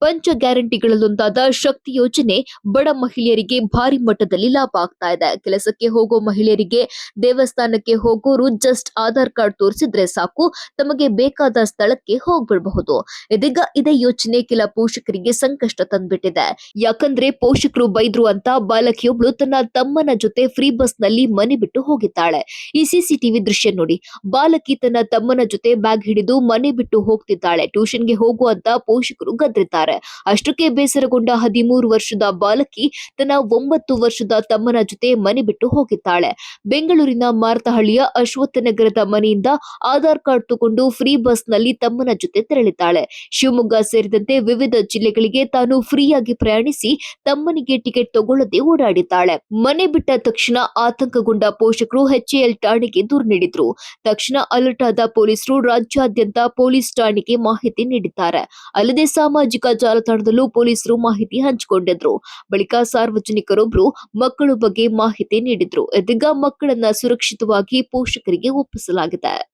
ಪಂಚ ಗ್ಯಾರಂಟಿಗಳಲ್ಲೊಂದಾದ ಶಕ್ತಿ ಯೋಜನೆ ಬಡ ಮಹಿಳೆಯರಿಗೆ ಭಾರಿ ಮಟ್ಟದಲ್ಲಿ ಲಾಭ ಆಗ್ತಾ ಇದೆ. ಕೆಲಸಕ್ಕೆ ಹೋಗೋ ಮಹಿಳೆಯರಿಗೆ ದೇವಸ್ಥಾನಕ್ಕೆ ಹೋಗೋರು ಜಸ್ಟ್ ಆಧಾರ್ ಕಾರ್ಡ್ ತೋರಿಸಿದ್ರೆ ಸಾಕು, ತಮಗೆ ಬೇಕಾದ ಸ್ಥಳಕ್ಕೆ ಹೋಗ್ಬಿಡಬಹುದು. ಇದೀಗ ಇದೇ ಯೋಜನೆ ಕೆಲ ಪೋಷಕರಿಗೆ ಸಂಕಷ್ಟ ತಂದ್ಬಿಟ್ಟಿದೆ. ಯಾಕಂದ್ರೆ ಪೋಷಕರು ಬೈದ್ರು ಅಂತ ಬಾಲಕಿಯೊಬ್ಳು ತನ್ನ ತಮ್ಮನ ಜೊತೆ ಫ್ರೀ ಬಸ್ ನಲ್ಲಿ ಮನೆ ಬಿಟ್ಟು ಹೋಗಿದ್ದಾಳೆ. ಈ ಸಿಸಿಟಿವಿ ದೃಶ್ಯ ನೋಡಿ. ಬಾಲಕಿ ತನ್ನ ತಮ್ಮನ ಜೊತೆ ಬ್ಯಾಗ್ ಹಿಡಿದು ಮನೆ ಬಿಟ್ಟು ಹೋಗ್ತಿದ್ದಾಳೆ. ಟ್ಯೂಷನ್ಗೆ ಹೋಗುವಂತ ಪೋಷಕರು ಗದ್ರಿದ್ದಾರೆ. ಅಷ್ಟಕ್ಕೆ ಬೇಸರಗೊಂಡ 13 ವರ್ಷದ ಬಾಲಕಿ ತನ್ನ 9 ವರ್ಷದ ತಮ್ಮನ ಜೊತೆ ಮನೆ ಬಿಟ್ಟು ಹೋಗಿದ್ದಾಳೆ. ಬೆಂಗಳೂರಿನ ಮಾರತಹಳ್ಳಿಯ ಅಶ್ವತ್ಥನಗರದ ಮನೆಯಿಂದ ಆಧಾರ್ ಕಾರ್ಡ್ ತಗೊಂಡು ಫ್ರೀ ಬಸ್ ನಲ್ಲಿ ತಮ್ಮನ ಜೊತೆ ತೆರಳಿದ್ದಾಳೆ. ಶಿವಮೊಗ್ಗ ಸೇರಿದಂತೆ ವಿವಿಧ ಜಿಲ್ಲೆಗಳಿಗೆ ತಾನು ಫ್ರೀಯಾಗಿ ಪ್ರಯಾಣಿಸಿ ತಮ್ಮನಿಗೆ ಟಿಕೆಟ್ ತಗೊಳ್ಳದೆ ಓಡಾಡಿದ್ದಾಳೆ. ಮನೆ ಬಿಟ್ಟ ತಕ್ಷಣ ಆತಂಕಗೊಂಡ ಪೋಷಕರು HAL ಠಾಣೆಗೆ ದೂರು ನೀಡಿದ್ರು. ತಕ್ಷಣ ಅಲರ್ಟ್ ಆದ ಪೊಲೀಸರು ರಾಜ್ಯಾದ್ಯಂತ ಪೊಲೀಸ್ ಠಾಣೆಗೆ ಮಾಹಿತಿ ನೀಡಿದ್ದಾರೆ. ಅಲ್ಲದೆ ಸಾಮಾಜಿಕ ಜಾಲತಾಣದಲ್ಲೂ ಪೊಲೀಸರು ಮಾಹಿತಿ ಹಂಚಿಕೊಂಡಿದ್ರು. ಬಳಿಕ ಸಾರ್ವಜನಿಕರೊಬ್ಬರು ಮಕ್ಕಳ ಬಗ್ಗೆ ಮಾಹಿತಿ ನೀಡಿದ್ರು. ಇದೀಗ ಮಕ್ಕಳನ್ನ ಸುರಕ್ಷಿತವಾಗಿ ಪೋಷಕರಿಗೆ ಒಪ್ಪಿಸಲಾಗಿದೆ.